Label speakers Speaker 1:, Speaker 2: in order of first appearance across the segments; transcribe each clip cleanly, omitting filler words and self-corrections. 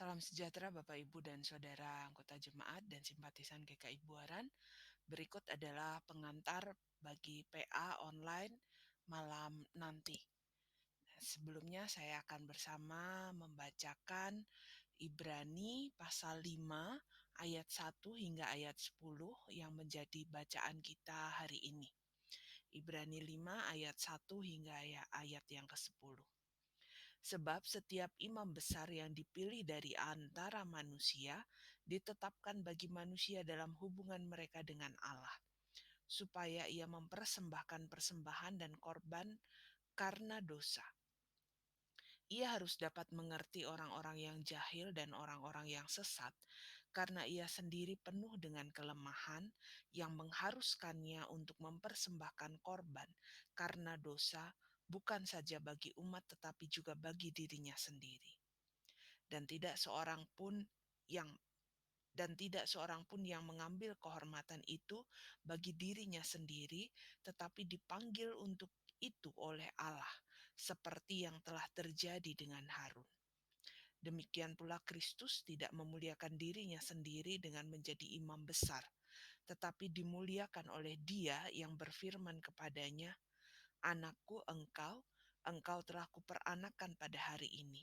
Speaker 1: Salam sejahtera Bapak, Ibu, dan Saudara anggota jemaat dan simpatisan GKI Buaran. Berikut adalah pengantar bagi PA online malam nanti. Sebelumnya saya akan bersama membacakan Ibrani pasal 5 ayat 1 hingga ayat 10 yang menjadi bacaan kita hari ini. Ibrani 5 ayat 1 hingga ayat yang ke-10. Sebab setiap imam besar yang dipilih dari antara manusia ditetapkan bagi manusia dalam hubungan mereka dengan Allah, supaya ia mempersembahkan persembahan dan korban karena dosa. Ia harus dapat mengerti orang-orang yang jahil dan orang-orang yang sesat, karena ia sendiri penuh dengan kelemahan yang mengharuskannya untuk mempersembahkan korban karena dosa, bukan saja bagi umat tetapi juga bagi dirinya sendiri. Dan tidak seorang pun yang mengambil kehormatan itu bagi dirinya sendiri, tetapi dipanggil untuk itu oleh Allah, seperti yang telah terjadi dengan Harun. Demikian pula Kristus tidak memuliakan dirinya sendiri dengan menjadi imam besar, tetapi dimuliakan oleh Dia yang berfirman kepadanya, "Anakku, engkau telah kuperanakan pada hari ini."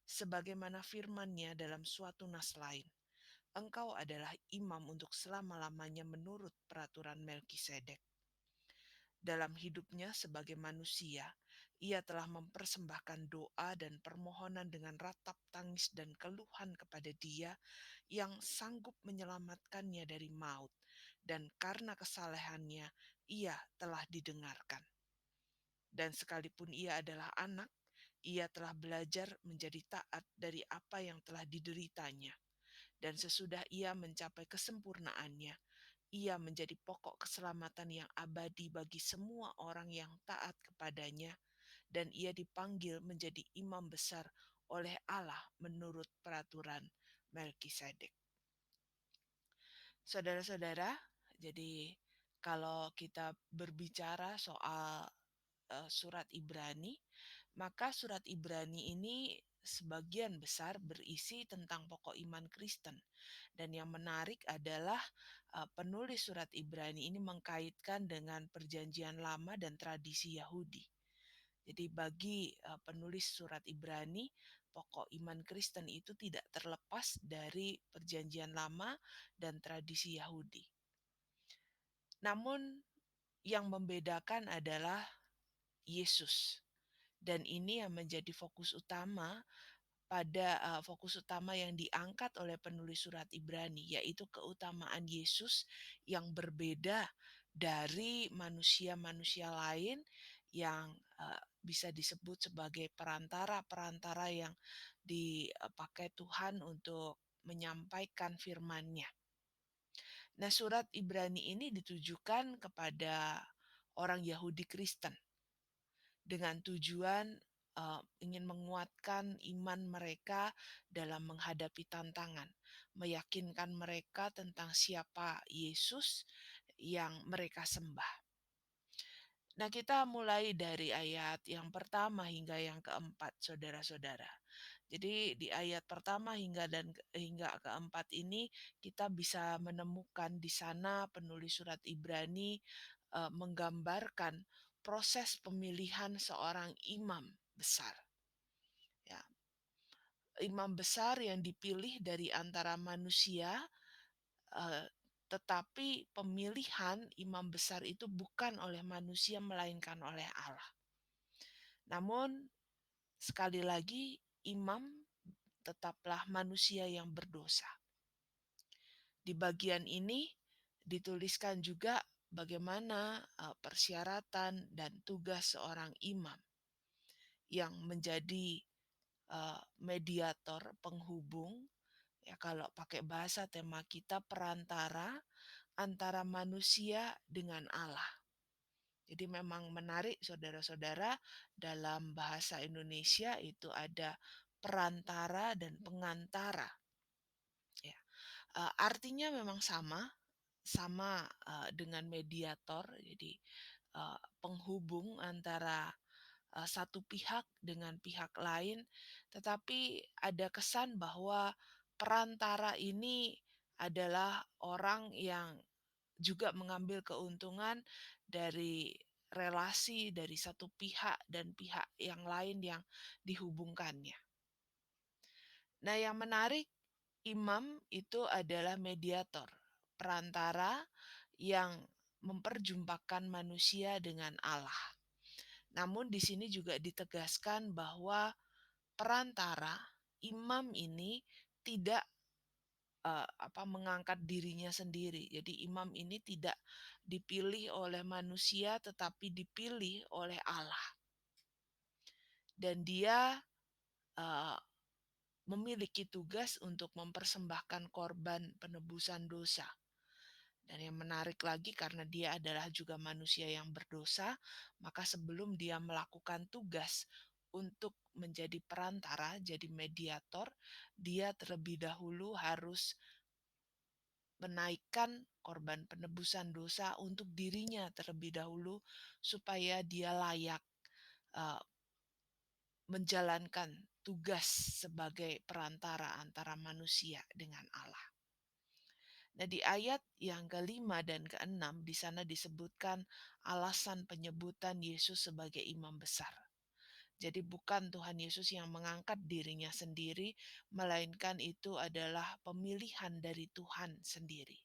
Speaker 1: Sebagaimana firman-Nya dalam suatu nas lain, "Engkau adalah imam untuk selama-lamanya menurut peraturan Melkisedek." Dalam hidupnya sebagai manusia, ia telah mempersembahkan doa dan permohonan dengan ratap tangis dan keluhan kepada Dia yang sanggup menyelamatkannya dari maut, dan karena kesalehannya ia telah didengarkan. Dan sekalipun ia adalah anak, ia telah belajar menjadi taat dari apa yang telah dideritanya. Dan sesudah ia mencapai kesempurnaannya, ia menjadi pokok keselamatan yang abadi bagi semua orang yang taat kepadanya, dan ia dipanggil menjadi imam besar oleh Allah menurut peraturan Melkisedek. Saudara-saudara, jadi kalau kita berbicara soal surat Ibrani, maka surat Ibrani ini sebagian besar berisi tentang pokok iman Kristen. Dan yang menarik adalah penulis surat Ibrani ini mengkaitkan dengan perjanjian lama dan tradisi Yahudi. Jadi bagi penulis surat Ibrani, pokok iman Kristen itu tidak terlepas dari perjanjian lama dan tradisi Yahudi. Namun yang membedakan adalah Yesus. Dan ini yang menjadi fokus utama yang diangkat oleh penulis surat Ibrani, yaitu keutamaan Yesus yang berbeda dari manusia-manusia lain yang bisa disebut sebagai perantara-perantara yang dipakai Tuhan untuk menyampaikan firman-Nya. Nah, surat Ibrani ini ditujukan kepada orang Yahudi Kristen dengan tujuan ingin menguatkan iman mereka dalam menghadapi tantangan, meyakinkan mereka tentang siapa Yesus yang mereka sembah. Nah, kita mulai dari ayat yang pertama hingga yang keempat, saudara-saudara. Jadi di ayat pertama hingga keempat ini kita bisa menemukan di sana penulis surat Ibrani menggambarkan proses pemilihan seorang imam besar. Ya, imam besar yang dipilih dari antara manusia, tetapi pemilihan imam besar itu bukan oleh manusia melainkan oleh Allah. Namun sekali lagi imam tetaplah manusia yang berdosa. Di bagian ini dituliskan juga bagaimana persyaratan dan tugas seorang imam yang menjadi mediator, penghubung, ya kalau pakai bahasa tema kita perantara antara manusia dengan Allah. Jadi memang menarik saudara-saudara, dalam bahasa Indonesia itu ada perantara dan pengantara. Ya. Artinya memang sama dengan mediator, jadi penghubung antara satu pihak dengan pihak lain, tetapi ada kesan bahwa perantara ini adalah orang yang juga mengambil keuntungan dari relasi dari satu pihak dan pihak yang lain yang dihubungkannya. Nah, yang menarik, imam itu adalah mediator, perantara yang memperjumpakan manusia dengan Allah. Namun di sini juga ditegaskan bahwa perantara, imam ini tidak mengangkat dirinya sendiri. Jadi imam ini tidak dipilih oleh manusia tetapi dipilih oleh Allah. Dan dia uh, memiliki tugas untuk mempersembahkan korban penebusan dosa. Dan yang menarik lagi karena dia adalah juga manusia yang berdosa, maka sebelum dia melakukan tugas untuk menjadi perantara, jadi mediator, dia terlebih dahulu harus menaikkan korban penebusan dosa untuk dirinya terlebih dahulu supaya dia layak uh, menjalankan tugas sebagai perantara antara manusia dengan Allah. Nah, di ayat yang kelima dan keenam di sana disebutkan alasan penyebutan Yesus sebagai imam besar. Jadi bukan Tuhan Yesus yang mengangkat dirinya sendiri, melainkan itu adalah pemilihan dari Tuhan sendiri.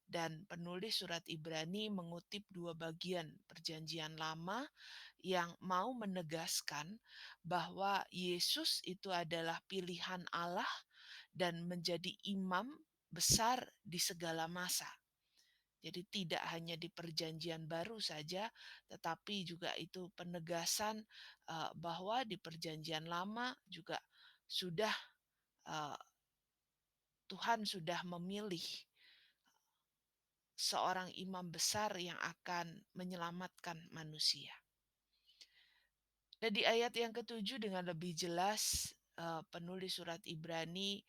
Speaker 1: Dan penulis surat Ibrani mengutip dua bagian perjanjian lama yang mau menegaskan bahwa Yesus itu adalah pilihan Allah dan menjadi imam besar di segala masa. Jadi tidak hanya di perjanjian baru saja, tetapi juga itu penegasan bahwa di perjanjian lama juga sudah uh, Tuhan sudah memilih seorang imam besar yang akan menyelamatkan manusia. Dan di ayat yang ketujuh dengan lebih jelas penulis surat Ibrani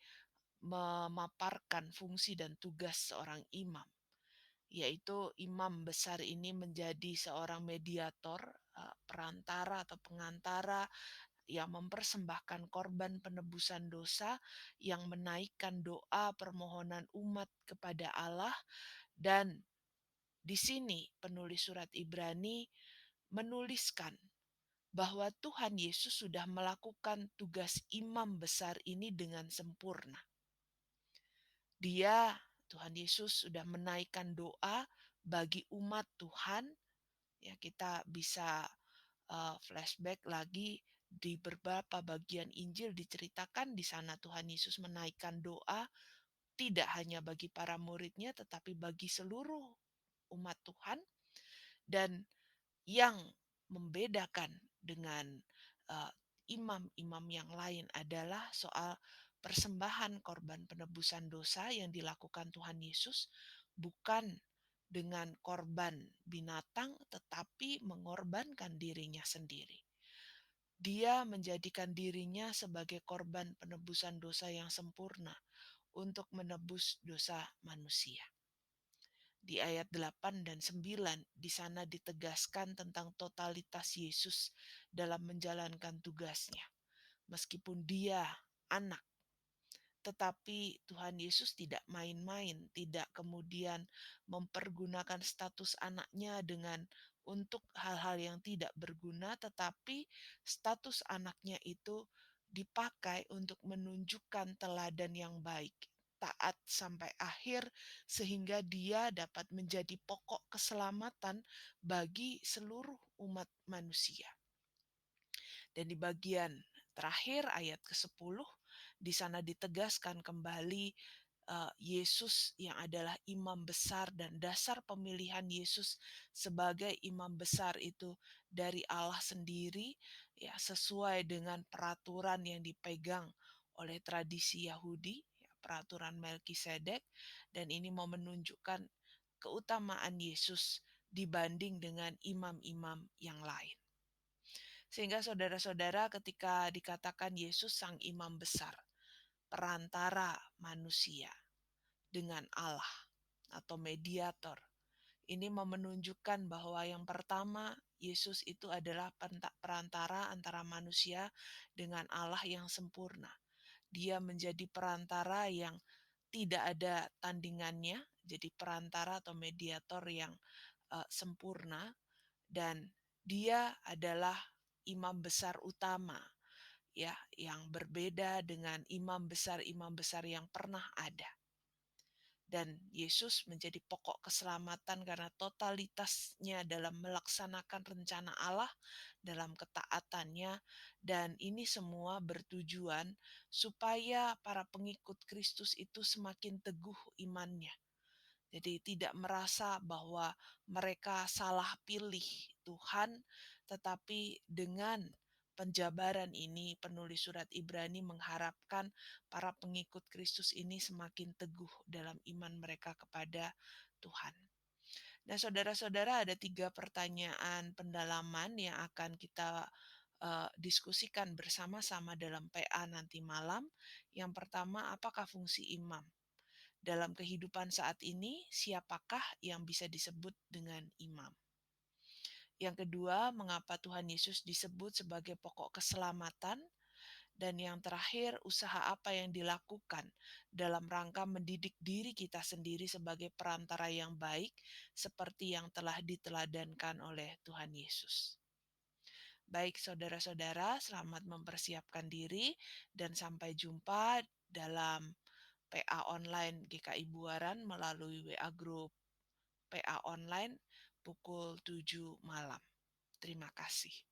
Speaker 1: memaparkan fungsi dan tugas seorang imam, yaitu imam besar ini menjadi seorang mediator, perantara atau pengantara yang mempersembahkan korban penebusan dosa, yang menaikkan doa permohonan umat kepada Allah. Dan di sini penulis surat Ibrani menuliskan bahwa Tuhan Yesus sudah melakukan tugas imam besar ini dengan sempurna. Tuhan Yesus sudah menaikkan doa bagi umat Tuhan. Ya, kita bisa flashback lagi di beberapa bagian Injil diceritakan di sana Tuhan Yesus menaikkan doa tidak hanya bagi para muridnya tetapi bagi seluruh umat Tuhan. Dan yang membedakan dengan imam-imam yang lain adalah soal persembahan korban penebusan dosa yang dilakukan Tuhan Yesus bukan dengan korban binatang tetapi mengorbankan dirinya sendiri. Dia menjadikan dirinya sebagai korban penebusan dosa yang sempurna untuk menebus dosa manusia. Di ayat 8 dan 9 di sana ditegaskan tentang totalitas Yesus dalam menjalankan tugasnya. Meskipun dia anak, tetapi Tuhan Yesus tidak main-main, tidak kemudian mempergunakan status anaknya untuk hal-hal yang tidak berguna, tetapi status anaknya itu dipakai untuk menunjukkan teladan yang baik, taat sampai akhir sehingga dia dapat menjadi pokok keselamatan bagi seluruh umat manusia. Dan di bagian terakhir ayat ke-10 di sana ditegaskan kembali Yesus yang adalah imam besar dan dasar pemilihan Yesus sebagai imam besar itu dari Allah sendiri, ya, sesuai dengan peraturan yang dipegang oleh tradisi Yahudi, ya, peraturan Melkisedek, dan ini mau menunjukkan keutamaan Yesus dibanding dengan imam-imam yang lain. Sehingga saudara-saudara ketika dikatakan Yesus sang imam besar, perantara manusia dengan Allah atau mediator, ini menunjukkan bahwa yang pertama Yesus itu adalah perantara antara manusia dengan Allah yang sempurna. Dia menjadi perantara yang tidak ada tandingannya, jadi perantara atau mediator yang sempurna, dan dia adalah imam besar utama, ya, yang berbeda dengan imam besar yang pernah ada. Dan Yesus menjadi pokok keselamatan karena totalitasnya dalam melaksanakan rencana Allah dalam ketaatannya, dan ini semua bertujuan supaya para pengikut Kristus itu semakin teguh imannya. Jadi tidak merasa bahwa mereka salah pilih Tuhan, tetapi dengan penjabaran ini penulis surat Ibrani mengharapkan para pengikut Kristus ini semakin teguh dalam iman mereka kepada Tuhan. Nah, saudara-saudara, ada 3 pertanyaan pendalaman yang akan kita diskusikan bersama-sama dalam PA nanti malam. Yang pertama, apakah fungsi imam? Dalam kehidupan saat ini, siapakah yang bisa disebut dengan imam? Yang kedua, mengapa Tuhan Yesus disebut sebagai pokok keselamatan? Dan yang terakhir, usaha apa yang dilakukan dalam rangka mendidik diri kita sendiri sebagai perantara yang baik, seperti yang telah diteladankan oleh Tuhan Yesus. Baik saudara-saudara, selamat mempersiapkan diri dan sampai jumpa dalam PA online GKI Buaran melalui WA Group PA online pukul 7 malam. Terima kasih.